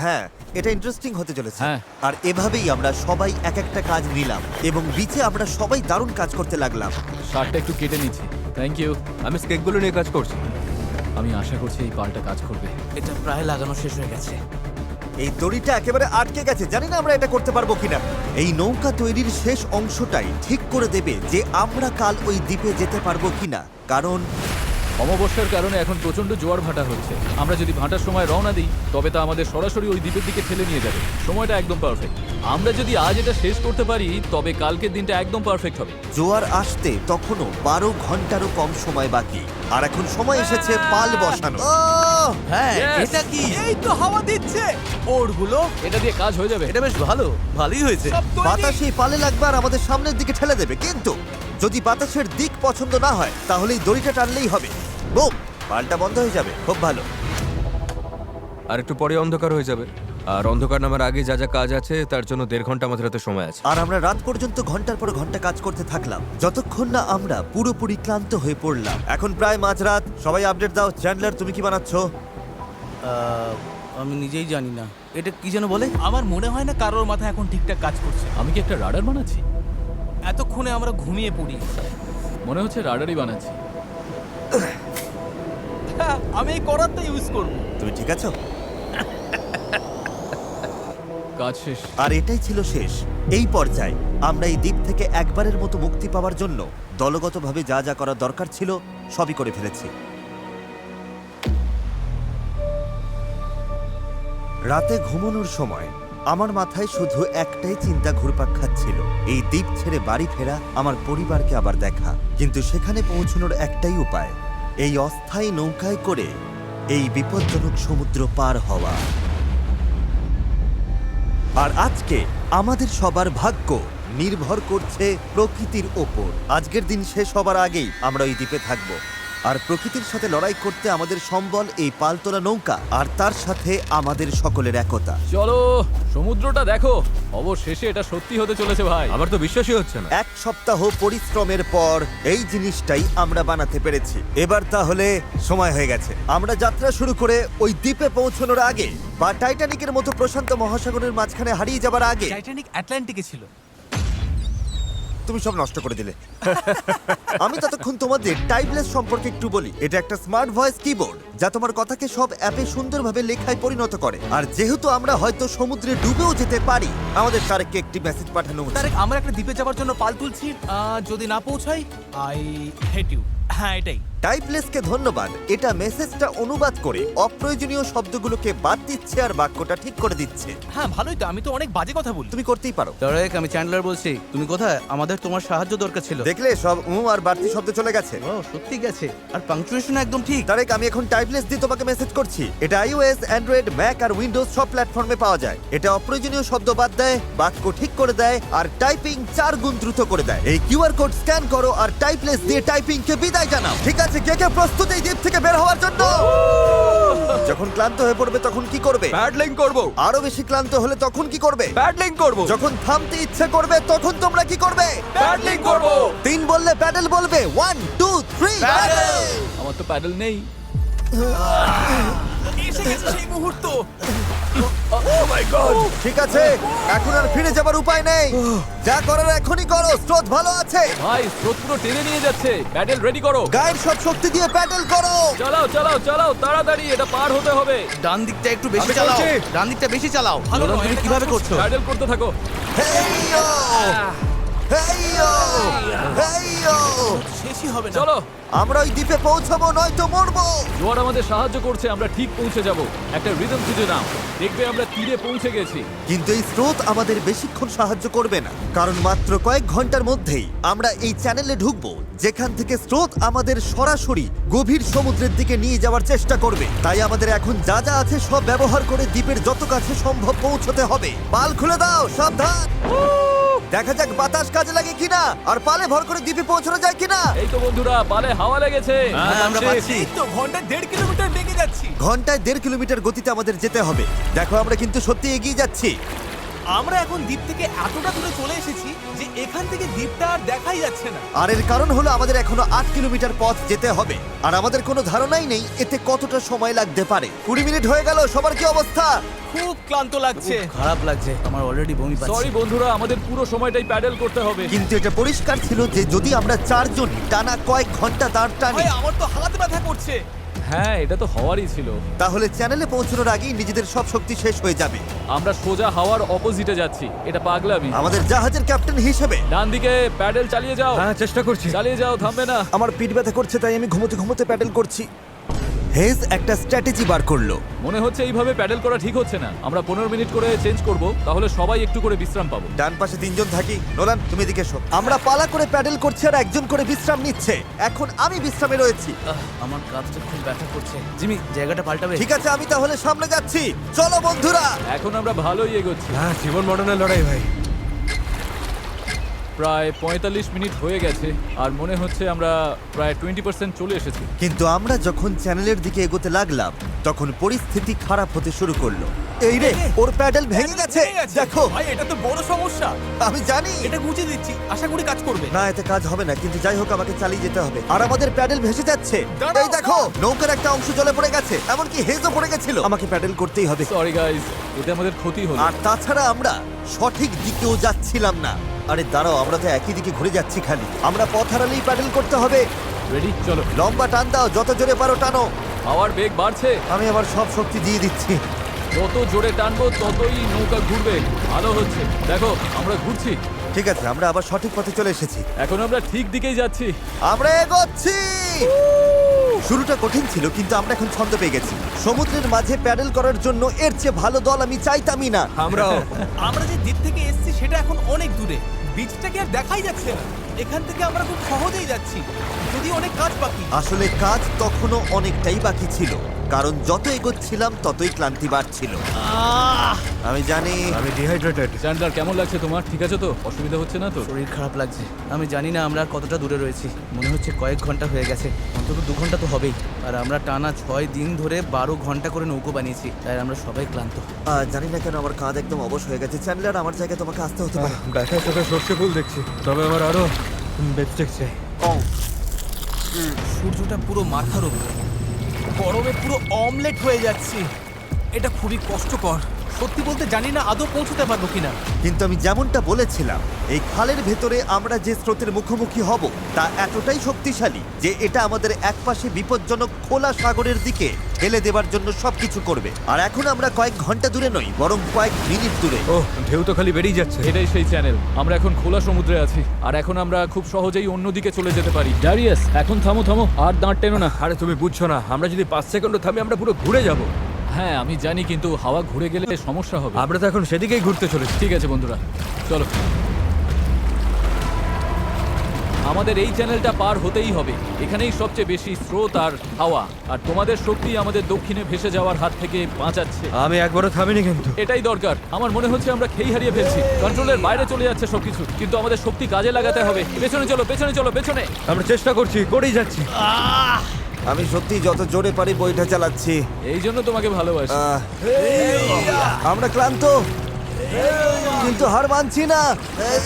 হ্যাঁ, এটা ইন্টারেস্টিং হতে চলেছে। হ্যাঁ। আর এভাবেই আমরা সবাই এক একটা কাজ নিলাম এবং বিচে আমরা সবাই দারুণ কাজ করতে লাগলাম। শার্টটা একটু কেটে নিচ্ছি। Thank you. আমি স্কেকগুলো নিয়ে কাজ করছি। আমি আশা করছি এই পালটা কাজ করবে। এটা প্রায় লাগানো শেষ হয়ে গেছে। এই দড়িটা একেবারে আটকে গেছে, জানি না আমরা এটা করতে পারবো কিনা। এই নৌকা তৈরির শেষ অংশটাই ঠিক করে দেবে যে আমরা কাল ওই দ্বীপে যেতে পারবো কিনা, কারণ অমাবস্যার কারণে এখন প্রচন্ড জোয়ার ভাটা হচ্ছে। আমরা যদি ভাটার সময় রওনা দিই তবে তা আমাদের সরাসরি ওই দ্বীপের দিকে ঠেলে নিয়ে যাবে। সময়টা একদম পারফেক্ট। আমরা যদি আজ এটা শেষ করতে পারি তবে কালকের দিনটা একদম পারফেক্ট হবে। জোয়ার আসতে তখনও 12 ঘন্টারও কম সময় বাকি, আর এখন সময় এসেছে পাল বসানো। হ্যাঁ Yes! এটা কি? এই তো হাওয়া দিচ্ছে, ওরগুলো এটা দিয়ে কাজ হয়ে যাবে। এটা বেশ ভালোই হয়েছে। সব তৈরি। বাতাস এই পালে লাগবে আর আমাদের সামনের দিকে ঠেলে দেবে, কিন্তু যদি বাতাসের দিক পছন্দ না হয় তাহলে এই দড়িটা টানলেই হবে। বুম, পালটা বন্ধ হয়ে যাবে। খুব ভালো। আর একটু পরে অন্ধকার হয়ে যাবে। আর অন্ধকার নামার আগে যা যা কাজ আছে তার জন্য 1.5 ঘন্টা আমাদের হাতে সময় আছে। আর আমরা রাত পর্যন্ত ঘন্টার পর ঘন্টা কাজ করতে থাকলাম, যতক্ষণ না আমরা পুরোপুরি ক্লান্ত হয়ে পড়লাম। এখন প্রায় মাঝরাত। সবাই আপডেট দাও। চ্যান্ডলার, তুমি কি বানাচ্ছ? আমি নিজেই জানি না এটা কি যেন বলে। আমার মনে হয় না কারোর মাথা এখন ঠিকঠাক কাজ করছে। আমি কি একটা রাডার বানাচ্ছি? এতক্ষণে আমরা ঘুমিয়ে পড়ি। মনে হচ্ছে রাডারই বানাচ্ছি। হ্যাঁ, আমি এই করাতটা ইউজ করব। তুমি ঠিক আছো? কাজ শেষ। আর এটাই ছিল শেষ। এই পর্যায়ে আমরা এই দ্বীপ থেকে একবারের মতো মুক্তি পাওয়ার জন্য দলগতভাবে যা যা করা দরকার ছিল সবই করে ফেলেছি। রাতে ঘুমানোর সময় আমার মাথায় শুধু একটাই চিন্তা ঘুরপাক খাচ্ছিল, এই দ্বীপ ছেড়ে বাড়ি ফেরা, আমার পরিবারকে আবার দেখা। কিন্তু সেখানে পৌঁছানোর একটাই উপায়, এই অস্থায়ী নৌকায় করে এই বিপজ্জনক সমুদ্র পার হওয়া। আর আজকে আমাদের সবার ভাগ্য নির্ভর করছে প্রকৃতির ওপর। আজকের দিন শেষ হবার আগেই আমরা ওই দ্বীপে থাকব, আর প্রকৃতির সাথে লড়াই করতে আমাদের সম্বল এই পালতোলা নৌকা, আর তার সাথে আমাদের সকলের একতা। চলো, সমুদ্রটা দেখো। অবশেষে এটা সত্যি হতে চলেছে ভাই। আমার তো বিশ্বাসই হচ্ছে না। 1 সপ্তাহ পরিশ্রমের পর এই জিনিসটাই আমরা বানাতে পেরেছি। এবার তাহলে সময় হয়ে গেছে আমরা যাত্রা শুরু করে ওই দ্বীপে পৌঁছানোর আগে, বা টাইটানিকের মতো প্রশান্ত মহাসাগরের মাঝখানে হারিয়ে যাবার আগে। টাইটানিক আটলান্টিকে ছিল। তুমি সব নষ্ট করে দিলে। আমি ততক্ষণ তোমাদের টাইপলেস সম্পর্কে একটু বলি। এটা একটা স্মার্ট ভয়েস কিবোর্ড যা তোমার কথাকে সব অ্যাপে সুন্দরভাবে লেখায় পরিণত করে। আর যেহেতু আমরা হয়তো সমুদ্রে ডুবেও যেতে পারি, আমাদের তারেককে একটি মেসেজ পাঠানো উচিত। তারেক, আমরা একটা দ্বীপে যাওয়ার জন্য পাল তুলছি। যদি না পৌঁছাই, আই হেট ইউ। হ্যাঁ, এটাই। টাইপলেসকে ধন্যবাদ। এটা মেসেজটা অনুবাদ করে অপ্রয়োজনীয় শব্দগুলোকে বাদ দিচ্ছে আর বাক্যটা ঠিক করে দিচ্ছে। হ্যাঁ, ভালোই তো। আমি তো অনেক বাজে কথা বলি। তুমি করতেই পারো। তারেক, আমি চ্যান্ডলার বলছি। তুমি কোথায়? আমাদের তোমার সাহায্য দরকার ছিল। দেখলে, সব আর বাড়তি শব্দ চলে গেছে। ও, সত্যি গেছে। আর পাংচুয়েশন একদম ঠিক। তারেক, আমি এখন টাইপলেস দিয়ে তোমাকে মেসেজ করছি। এটা iOS, অ্যান্ড্রয়েড, ম্যাক আর উইন্ডোজ সব প্ল্যাটফর্মে পাওয়া যায়। এটা অপ্রয়োজনীয় শব্দ বাদ দেয়, বাক্য ঠিক করে দেয়, আর টাইপিং 4 গুণ দ্রুত করে দেয়। এই কিউআর কোড স্ক্যান করো আর টাইপলেস দিয়ে টাইপিংকে বিদায় জানাও। ঠিক আছে, কে কে প্রস্তুত এই দ্বীপ থেকে বের হওয়ার জন্য? যখন ক্লান্ত হয়ে পড়বে তখন কি করবে? প্যাডলিং করব। আরো বেশি ক্লান্ত হলে তখন কি করবে? প্যাডলিং করব। যখন থামতে ইচ্ছে করবে তখন তোমরা কি করবে? প্যাডলিং করব। 3 বললে প্যাডেল বলবে। 1 2 3 প্যাডেল। আমার তো প্যাডেল নেই। এসে গেছে সেই মুহূর্ত। ঠিক আছে, এখন আর ফিরে যাবার উপায় নেই। যা করার এখনই করো, স্রোত ভালো আছে। ভাই, স্রোত পুরো টেনে নিয়ে যাচ্ছে। প্যাডেল রেডি করো। গায়ের সব শক্তি দিয়ে প্যাডেল করো। চালাও চালাও চালাও, তাড়াতাড়ি, এটা পার হতে হবে। ডান দিকটা একটু বেশি আমি চালাও। করছি। ডান দিকটা বেশি চালাও। ভালো নোলান, নয়, তুমি এটা কিভাবে কাজ করছো? প্যাডেল করতে থাকো। হেইয়ো হেইয়ো হেইয়ো। শেষই হবে না। চলো, আমরা ওই দ্বীপে পৌঁছাবো, নয়তো মরবো। জোয়ার আমাদের সাহায্য করছে। আমরা ঠিক পৌঁছে যাব। একটা রিদম খুঁজে নাও, দেখবে আমরা তীরে পৌঁছে গেছি। কিন্তু এই স্রোত আমাদের বেশিক্ষণ সাহায্য করবে না, কারণ মাত্র কয়েক ঘন্টার মধ্যেই আমরা এই চ্যানেলে ঢুকবো যেখান থেকে স্রোত আমাদের সরাসরি গভীর সমুদ্রের দিকে নিয়ে যাওয়ার চেষ্টা করবে। তাই আমাদের এখন যা যা আছে সব ব্যবহার করে দ্বীপের যত কাছে সম্ভব পৌঁছতে হবে। পাল খুলে দাও, সাবধান। দেখা যাক বাতাস কাজে লাগে কিনা, আর পালে ভর করে দ্বীপে পৌঁছানো যায় কিনা। এই তো বন্ধুরা, পালে হাওয়া লেগেছে। হ্যাঁ, আমরা পাচ্ছি। এই তো ঘন্টায় 1.5 কিলোমিটার বেগে যাচ্ছি। ঘন্টায় 1.5 কিলোমিটার গতিতে আমাদের যেতে হবে। দেখো, আমরা কিন্তু সত্যি এগিয়ে যাচ্ছি। আমরা এখন দ্বীপ থেকে এতটা দূরে চলে এসেছি যে এখান থেকে দ্বীপটা আর দেখাই যাচ্ছে না। আর এর কারণ হলো আমাদের এখনো 8 কিলোমিটার পথ যেতে হবে, আর আমাদের কোনো ধারণাই নেই এতে কতটা সময় লাগতে পারে। 20 মিনিট হয়ে গেল। সবার কি অবস্থা? খুব ক্লান্ত লাগছে। খারাপ লাগছে, আমার অলরেডি বমি পাচ্ছে। সরি বন্ধুরা, আমাদের পুরো সময়টাই প্যাডেল করতে হবে। কিন্তু এটা পরিষ্কার ছিল যে যদি আমরা 4 জন টানা কয়েক ঘন্টা দাঁড় টানি, ভাই, আমার তো হাত ব্যথা করছে। হ্যাঁ, এটা তো হওয়ারই ছিল। তাহলে চ্যানেলে পৌঁছানোর আগেই নিজেদের সব শক্তি শেষ হয়ে যাবে। আমরা সোজা হাওয়ার অপোজিটে যাচ্ছি, এটা পাগলামি। আমাদের জাহাজের ক্যাপ্টেন হিসেবে ডান দিকে প্যাডেল চালিয়ে যাও। হ্যাঁ, চেষ্টা করছি। চালিয়ে যাও, থামবে না। আমার পিঠ ব্যথা করছে, তাই আমি ঘুমোতে ঘুমোতে প্যাডেল করছি। হেজ একটা স্ট্র্যাটেজি বার করলো। মনে হচ্ছে এইভাবে প্যাডেল করা ঠিক হচ্ছে না। আমরা 15 মিনিট করে চেঞ্জ করব, তাহলে সবাই একটু করে বিশ্রাম পাবো। ডান পাশে 3 জন থাকি। নোলান, তুমি এদিকে এসো। আমরা পালা করে প্যাডেল করছি আর একজন করে বিশ্রাম নিচ্ছে। এখন আমি বিশ্রামে রয়েছি। আমার কাঁধটা খুব ব্যথা করছে। জিমি, জায়গাটা পাল্টাবে? ঠিক আছে, আমি তাহলে সামনে যাচ্ছি। চলো বন্ধুরা। এখন আমরা ভালোই এগোচ্ছি। হ্যাঁ, জীবন মরণের লড়াই ভাই। প্রায় 45 মিনিট হয়ে গেছে আর মনে হচ্ছে আমরা প্রায় 20% চলে এসেছি। কিন্তু আমরা যখন চ্যানেলের দিকে এগোতে লাগলাম তখন পরিস্থিতি খারাপ হতে শুরু করলো। এই রে, ওর প্যাডেল ভেঙে গেছে। দেখো, ভাই এটা তো বড় সমস্যা। আমি জানি। এটা গুছিয়ে দিচ্ছি, আশা করি কাজ করবে। না, এতে কাজ হবে না, কিন্তু যাই হোক আমাকে চালিয়ে যেতে হবে। আর আমাদের প্যাডেল ভেসে যাচ্ছে। দাঁড়াও, এই দেখো, নৌকার একটা অংশ জলে পড়ে গেছে, এমনকি হেজও পড়ে গেছিল। আমাকে প্যাডেল করতেই হবে। সরি গাইস, এতে আমাদের ক্ষতি হলো। আর তাছাড়া আমরা সঠিক দিকেও যাচ্ছিলাম না। আরে দাঁড়াও, আমরা তো একই দিকে ঘুরে যাচ্ছি খালি। আমরা পথ হারালেই প্যাডেল করতে হবে। রেডি, চলো। লম্বা টান দাও, যত জোরে পারো টানো। হাওয়ার বেগ বাড়ছে। আমি আবার সব শক্তি দিয়ে দিচ্ছি। যত জোরে টানবো ততই নৌকা ঘুরবে। ভালো হচ্ছে, দেখো আমরা ঘুরছি। ঠিক আছে, আমরা আবার সঠিক পথে চলে এসেছি। এখন আমরা ঠিক দিকেই যাচ্ছি। আমরা এগোচ্ছি। শুরুটা কঠিন ছিল, কিন্তু আমরা এখন ছন্দ পেয়ে গেছি। সমুদ্রের মাঝে প্যাডেল করার জন্য এর চেয়ে ভালো দল আমি চাইতামই না। আমরাও। আমরা যে দ্বীপ থেকে এসেছি সেটা এখন অনেক দূরে। বীজটাকে আর দেখাই যাচ্ছে না। এখান থেকে আমরা খুব সহজেই যাচ্ছি, যদি অনেক কাজ বাকি। আসলে কাজ তখনও অনেকটাই বাকি ছিল, কারণ যত এগোচ্ছিলাম ততই ক্লান্তি বাড়ছিল। আমি জানি। আমি ডিহাইড্রেটেড। চ্যান্ডলার, কেমন লাগছে তোমার? ঠিক আছে তো? অসুবিধা হচ্ছে না তো? শরীর খারাপ লাগছে। আমি জানি না আমরা আর কতটা দূরে রয়েছি। মনে হচ্ছে কয়েক ঘন্টা হয়ে গেছে, অন্তত 2 ঘন্টা তো হবেই। আর আমরা টানা 6 দিন ধরে 12 ঘন্টা করে নৌকো বানিয়েছি, তাই আমরা সবাই ক্লান্ত। জানি না কেন আমার কাঁধ একদম অবশ হয়ে গেছে। চ্যান্ডলার, আমার জায়গায় তোমাকে আসতে হতে পারে। ব্যথার সাথে সর্ষে ফুল দেখছি, তবে আমার আরো বেস্টেক চাই। সূর্যটা পুরো মাথার উপরে, গরমে পুরো অমলেট হয়ে যাচ্ছি। এটা খুবই কষ্টকর। সত্যি বলতে জানি না আদৌ পৌঁছতে পারবো কিনা। কিন্তু আমি যেমনটা বলেছিলাম, এই খালের ভেতরে আমরা যে স্রোতের মুখোমুখি হব তা এতটাই শক্তিশালী যে এটা আমাদের একপাশে বিপজ্জনক খোলা সাগরের দিকে ফেলে দেবার জন্য সবকিছু করবে। আর এখন আমরা কয়েক ঘন্টা দূরে নই, বরং কয়েক মিনিট দূরে। ও, ঢেউ তো খালি বেরিয়ে যাচ্ছে। এটাই সেই চ্যানেল। আমরা এখন খোলা সমুদ্রে আছি আর এখন আমরা খুব সহজেই অন্যদিকে চলে যেতে পারি। ড্যারিয়াস, এখন থামো থামো, আর দাঁড় টেনো না। আরে তুমি বুঝছো না, আমরা যদি 5 সেকেন্ড থামি আমরা পুরো ঘুরে যাব। হ্যাঁ আমি জানি, কিন্তু হাওয়া ঘুরে গেলে সমস্যা হবে। আমরা তো এখন সেদিকেই ঘুরতে চলেছি। ঠিক আছে বন্ধুরা, চলো। আমাদের এই চ্যানেলটা পার হতেই হবে। এখানেই সবচেয়ে বেশি স্রোত আর হাওয়া, আর তোমাদের শক্তি আমাদের দক্ষিণে ভেসে যাওয়ার হাত থেকে বাঁচাচ্ছে। আমি একবারও থামিনি কিন্তু। এটাই দরকার। আমার মনে হচ্ছে আমরা খেই হারিয়ে ফেলছি, কন্ট্রোলের বাইরে চলে যাচ্ছে সবকিছু। কিন্তু আমাদের শক্তি কাজে লাগাতে হবে। পেছনে চলো, পেছনে চলো, পেছনে। আমরা চেষ্টা করছি, করেই যাচ্ছি। আমি সত্যি যত জোরে পারি বইটা চালাচ্ছি। এই জন্য তোমাকে ভালোবাসি। আমরা ক্লান্ত, কিন্তু হার মানছি না।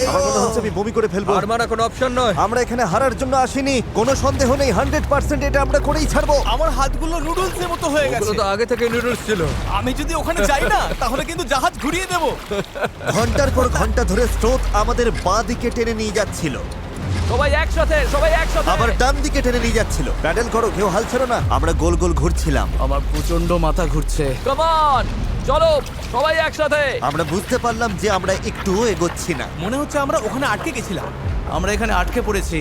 আমার মনে হচ্ছে আমি বমি করে ফেলবো। আর মানা কোনো অপশন নয়। আমরা এখানে হারার জন্য আসিনি, কোনো সন্দেহ নেই। 100% এটা আমরা করেই ছাড়বো। আমার হাতগুলো নুডলসের মতো হয়ে ওগুলো গেছে। তো আগে থেকে নুডলস ছিল। আমি যদি ওখানে যাই না তাহলে কিন্তু জাহাজ ঘুরিয়ে দেবো। ঘন্টার পর ঘন্টা ধরে স্রোত আমাদের বাঁ দিকে টেনে নিয়ে যাচ্ছিল, সবাই একসাথে, সবাই একসাথে। আবার ডান দিকে টেনে নিয়ে যাচ্ছিল। প্যাডেল করো, কেউ হাল ছেড়ো না। আমরা গোল গোল ঘুরছিলাম। আমার প্রচন্ড মাথা ঘুরছে। কাম অন, চলো সবাই একসাথে। আমরা বুঝতে পারলাম যে আমরা একটুও এগোচ্ছি না। মনে হচ্ছে আমরা ওখানে আটকে গেছিলাম। আমরা এখানে আটকে পড়েছি।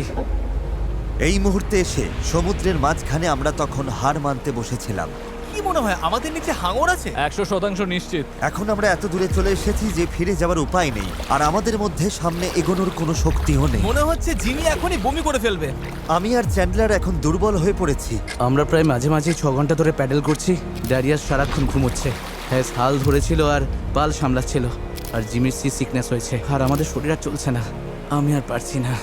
এই মুহূর্তে এসে সমুদ্রের মাঝখানে আমরা তখন হার মানতে বসেছিলাম। কি মনে হয় আমাদের নিচে হাঙর আছে? 100% নিশ্চিত। এখন আমরা এত দূরে চলে এসেছি যে ফিরে যাওয়ার উপায় নেই, আর আমাদের মধ্যে সামনে এগোনোর কোনো শক্তিও নেই। মনে হচ্ছে জিমি এখনই বমি করে ফেলবে। আমি আর চ্যান্ডলার এখন দুর্বল হয়ে পড়েছি। আমরা প্রায় মাঝে মাঝে 6 ঘন্টা ধরে প্যাডেল করছি। ড্যারিয়াস সারাক্ষণ ঘুমোচ্ছে, হ্যাঁ হাল ধরেছিল আর পাল সামলাচ্ছিল। আর জিমির সিকনেস হয়েছে, আর আমাদের শরীর আর চলছে না। আমি আর পারছি না।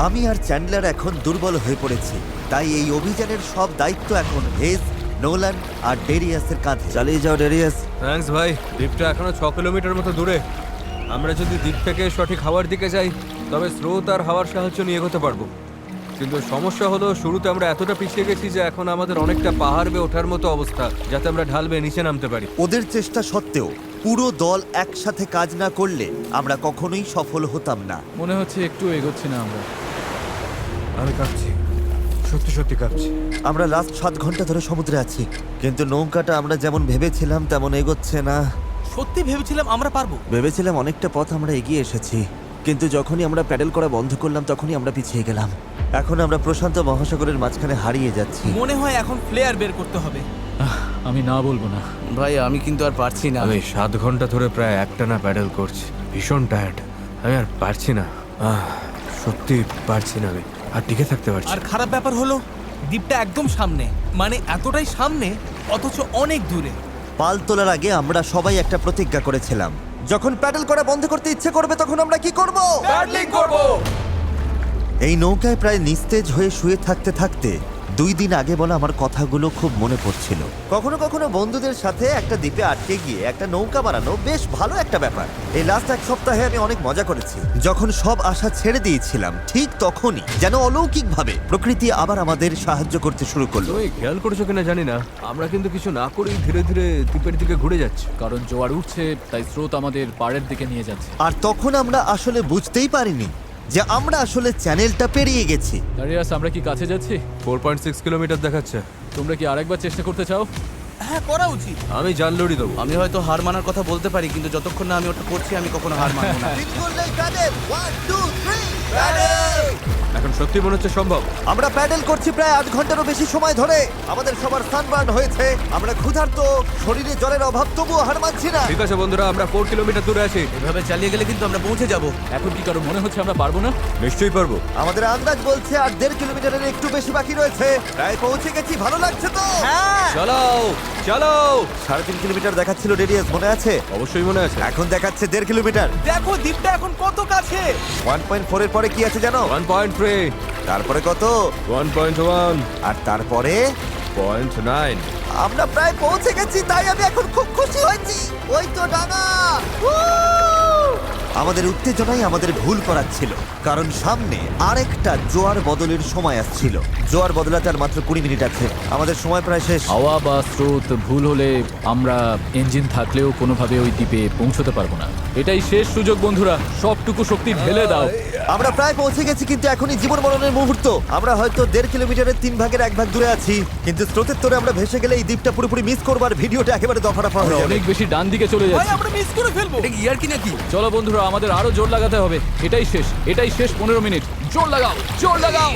আমি আর চ্যান্ডলার এখন দুর্বল হয়ে পড়েছি, তাই এই অভিযানের সব দায়িত্ব এখন হেজ, নোলান আর ডেরিয়াসের কাঁধে। চালিয়ে যাও ডেরিয়াস। থ্যাঙ্কস ভাই। দ্বীপটা এখনো 6 কিলোমিটার মতো দূরে। আমরা যদি দ্বীপ থেকে সঠিক হাওয়ার দিকে যাই তবে স্রোত আর হাওয়ার সাহায্য নিয়ে এগোতে পারবো। কিন্তু সমস্যা হলো শুরুতে আমরা এতটা পিছিয়ে গেছি যে এখন আমাদের অনেকটা পাহাড় বেয়ে ওঠার মতো অবস্থা, যাতে আমরা ঢাল বেয়ে নিচে নামতে পারি। ওদের চেষ্টা সত্ত্বেও পুরো দল একসাথে কাজ না করলে আমরা কখনোই সফল হতাম না। মনে হচ্ছে একটু এগোচ্ছি না আমরা। আমি কাঁপছি। সত্যি সত্যি কাঁপছি। আমরা লাস্ট 7 ঘন্টা ধরে সমুদ্রে আছি, কিন্তু নৌকাটা আমরা যেমন ভেবেছিলাম তেমন এগোচ্ছে না। সত্যি ভেবেছিলাম আমরা পারবো। ভেবেছিলাম অনেকটা পথ আমরা এগিয়ে এসেছি, কিন্তু যখনই আমরা প্যাডেল করা বন্ধ করলাম তখনই আমরা পিছিয়ে গেলাম। এখন আমরা প্রশান্ত মহাসাগরের মাঝখানে হারিয়ে যাচ্ছি। মনে হয় এখন ফ্লেয়ার বের করতে হবে। আমি না বলবো না। ভাই আমি কিন্তু আর পারছি না। আমি 7 ঘন্টা ধরে প্রায় একটানা প্যাডেল করছি, ভীষণ টায়ার্ড। আমি আর পারছি না, সত্যি পারছি না, আমি আর টিকে থাকতে পারছি আর না। খারাপ ব্যাপার হলো দ্বীপটা একদম সামনে, মানে এতটাই সামনে অথচ অনেক দূরে। পাল তোলার আগে আমরা সবাই একটা প্রতিজ্ঞা করেছিলাম, যখন প্যাডেল করা বন্ধ করতে ইচ্ছে করবে তখন আমরা কি করব? প্যাডলিং করব। এই নৌকায় প্রায় নিস্তেজ হয়ে শুয়ে থাকতে থাকতে 2 দিন আগে বলা আমার কথাগুলো খুব মনে পড়ছিল। কখনো কখনো বন্ধুদের সাথে একটা দ্বীপে আটকে গিয়ে একটা নৌকা বানানো বেশ ভালো একটা ব্যাপার। এই লাস্ট 1 সপ্তাহে আমি অনেক মজা করেছি। যখন সব আশা ছেড়ে দিয়েছিলাম ঠিক তখনই যেন অলৌকিকভাবে প্রকৃতি আবার আমাদের সাহায্য করতে শুরু করলো। তুমি খেয়াল করেছো কিনা জানি না, আমরা কিন্তু কিছু না করেই ধীরে ধীরে দ্বীপের দিকে ঘুরে যাচ্ছি। কারণ জোয়ার উঠছে, তাই স্রোত আমাদের পাড়ের দিকে নিয়ে যাচ্ছে। আর তখন আমরা আসলে বুঝতেই পারিনি যে আমরা আসলে চ্যানেলটা পেরিয়ে গেছি। দাঁড়িয়াস, আমরা কি কাছে যাচ্ছি? 4.6 কিলোমিটার দেখাচ্ছে। তোমরা কি আরেকবার চেষ্টা করতে চাও? হ্যাঁ, করা উচিত। আমি জান লড়ি দেবো। আমি হয়তো হার মানার কথা বলতে পারি, কিন্তু যতক্ষণ না আমি ওটা করছি আমি কখনো হার মানবো না। তিন করলেই প্যাডেল, 1 2 3 প্যাডেল। এখন সত্যি মনে হচ্ছে সম্ভব। আমরা প্যাডেল করছি প্রায় 8 ঘন্টারও বেশি সময় ধরে। আমাদের সবার সানবার্ন হয়েছে, আমরা ক্ষুধার্ত, শরীরে জলের অভাব, তবুও হার মানছি না। ঠিক আছে বন্ধুরা, আমরা 4 কিলোমিটার দূরে আছি। এভাবে চালিয়ে গেলে কিন্তু আমরা পৌঁছে যাব। এখন কি কারো মনে হচ্ছে আমরা পারবো না? নিশ্চয়ই পারবো। আমাদের আন্দাজ বলছে আর 1.5 কিলোমিটারের একটু বেশি বাকি রয়েছে। প্রায় পৌঁছে গেছি, ভালো লাগছে তো? হ্যাঁ, চালাও চালাও। 3.5 কিলোমিটার দেখাচ্ছিল রেডিয়াস, মনে আছে? অবশ্যই মনে আছে। এখন দেখাচ্ছে 1.5 কিলোমিটার। দেখো দ্বীপটা এখন কত কাছে। 1.4 এর পরে কি আছে জানো? 1.3, তারপরে কত? 1.1, আর তারপরে 0.9। আমরা প্রায় পৌঁছে গেছি, তাই আমি এখন খুব খুশি হয়েছি। ওই তো ডাঙা। আমাদের উত্তেজনাই আমাদের ভুল করাচ্ছিল, কারণ সামনে আরেকটা জোয়ার বদলের সময় আসছিল। জোয়ার বদলাতে আর মাত্র 20 মিনিট আছে, আমাদের সময় প্রায় শেষ। হাওয়া বা স্রোত ভুল হলে আমরা ইঞ্জিন থাকলেও কোনোভাবে ওই দ্বীপে পৌঁছতে পারবো না। এটাই শেষ সুযোগ বন্ধুরা, সবটুকু শক্তি ঢেলে দাও। আমরা প্রায় পৌঁছে গেছি, কিন্তু এখনই জীবন মরণের মুহূর্ত। আমরা হয়তো 1.5 কিলোমিটারের 3 ভাগের 1 ভাগ দূরে আছি, কিন্তু স্রোতের তোরে আমরা ভেসে গেলে এই দ্বীপটা পুরোপুরি মিস করবার, ভিডিওটা একেবারে দফারফা হয়ে যাবে। অনেক বেশি ডান দিকে চলে ভাই, যাচ্ছে। আমরা মিস করে ফেলবো। এটা কি ইয়ার কি নাকি? চলো বন্ধুরা, আমাদের আরো জোর লাগাতে হবে। এটাই শেষ 15 মিনিট। জোর লাগাও, জোর লাগাও।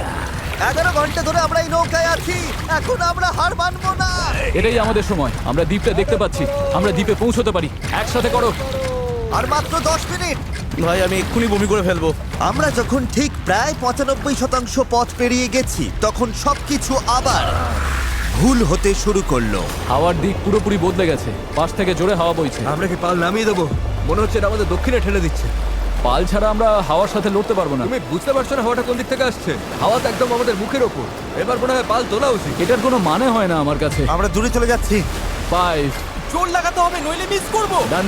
11 ঘন্টা ধরে আমরা এই নৌকায় আছি, এখন আমরা হার মানবো না। এটাই আমাদের সময়। আমরা দ্বীপটা দেখতে পাচ্ছি, আমরা দ্বীপে পৌঁছতে পারি। একসাথে করো। আর মাত্র 10 মিনিট। ভাই আমি এক্ষুনি বমি করে ফেলবো। আমরা যখন ঠিক প্রায় 95% পথ পেরিয়ে গেছি, তখন সবকিছু আবার ভুল হতে শুরু করলো। হাওয়ার দিক পুরোপুরি বদলে গেছে, পাশ থেকে জোরে হাওয়া বইছে। আমরা কি পাল নামিয়ে দেবো? মনে হচ্ছে এটা আমাদের দক্ষিণে ঠেলে দিচ্ছে। পাল ছাড়া আমরা হাওয়ার সাথে লড়তে পারবো না। তুমি বুঝতে পারছো না হাওয়াটা কোন দিক থেকে আসছে? হাওয়া তো একদম আমাদের মুখের ওপর। এবার মনে হয় পাল তোলা উচিত। এটার কোনো মানে হয় না আমার কাছে। আমরা দূরে চলে যাচ্ছি। 5, জোর লাগাতে হবে, নইলে মিস করবো। ডান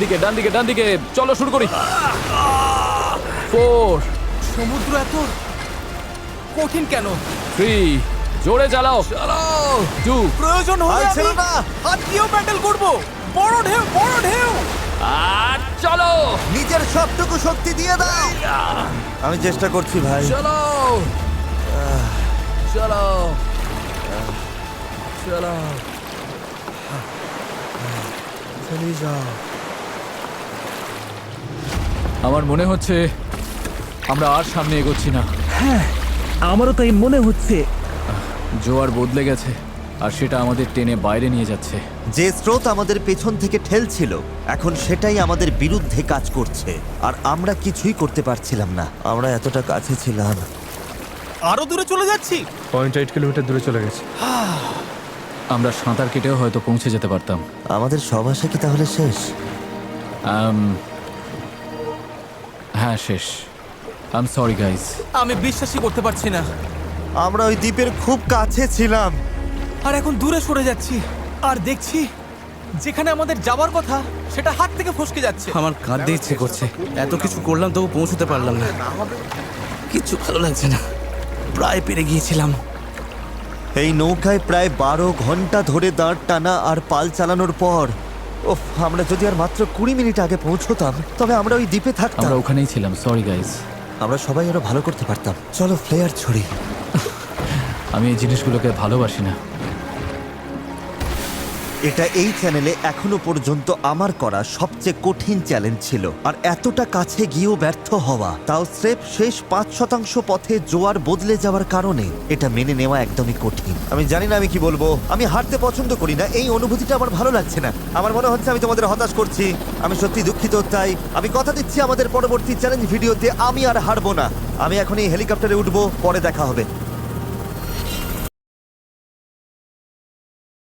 দিকে। চলো শুরু করি। 4, সমুদ্র এত কঠিন কেন? 3, জোরে চালাও। 2, প্রয়োজন হলে হাল আমি ছেড়ো না। হাত দিয়েও প্যাডেল করবো। বড় ঢেউ, বড় ঢেউ। আর চলো। নিজের সবটুকু শক্তি দিয়ে দাও। আমি চেষ্টা করছি ভাই। চলো। আমার মনে হচ্ছে আমরা আর সামনে এগোচ্ছি না। আমারও তাই মনে হচ্ছে। জোয়ার বদলে গেছে, আর সেটা আমাদের টেনে বাইরে নিয়ে যাচ্ছে। যে স্রোত আমাদের পেছন থেকে ঠেলছিল, এখন সেটাই আমাদের বিরুদ্ধে কাজ করছে, আর আমরা কিছুই করতে পারছিলাম না। আমরা এতটা কাছে ছিলাম। আরো দূরে চলে যাচ্ছি। 0.8 কিলোমিটার দূরে চলে গেছে। আমরা সাঁতার কেটেও হয়তো পৌঁছে যেতে পারতাম। আমাদের সব আশা কি তাহলে শেষ? হ্যাঁ, শেষ। I am sorry guys. আমি বিশ্বাসই করতে পারছি না। আমরা ওই দ্বীপের খুব কাছে ছিলাম। আর এখন দূরে সরে যাচ্ছি, আর দেখছি যেখানে আমাদের যাওয়ার কথা সেটা হাত থেকে ফসকে যাচ্ছে। আমার কাঁদতে ইচ্ছে করছে। এত কিছু করলাম তবু পৌঁছতে পারলাম না। কিচ্ছু ভালো লাগছে না। প্রায় পেরে গিয়েছিলাম। এই নৌকায় প্রায় 12 ঘন্টা ধরে দাঁড় টানা আর পাল চালানোর পর, ওফ, আমরা যদি আর মাত্র 20 মিনিট আগে পৌঁছতাম, তবে আমরা ওই দ্বীপে থাকতাম। আমরা ওখানেই ছিলাম। Sorry guys. আমরা সবাই আরো ভালো করতে পারতাম। চলো ফ্লেয়ার ছড়ি। আমি এই জিনিসগুলোকে ভালোবাসি না। এটা এই চ্যানেলে এখনো পর্যন্ত আমার করা সবচেয়ে কঠিন চ্যালেঞ্জ ছিল, আর এতটা কাছে গিয়েও ব্যর্থ হওয়া, তাও স্রেফ শেষ 5% পথে জোয়ার বদলে যাওয়ার কারণে, এটা মেনে নেওয়া একদমই কঠিন। আমি জানি না আমি কি বলবো। আমি হারতে পছন্দ করি না, এই অনুভূতিটা আমার ভালো লাগছে না। আমার মনে হচ্ছে আমি তোমাদের হতাশ করছি। আমি সত্যি দুঃখিত। তাই আমি কথা দিচ্ছি আমাদের পরবর্তী চ্যালেঞ্জ ভিডিওতে আমি আর হারবো না। আমি এখন এই হেলিকপ্টারে উঠবো, পরে দেখা হবে।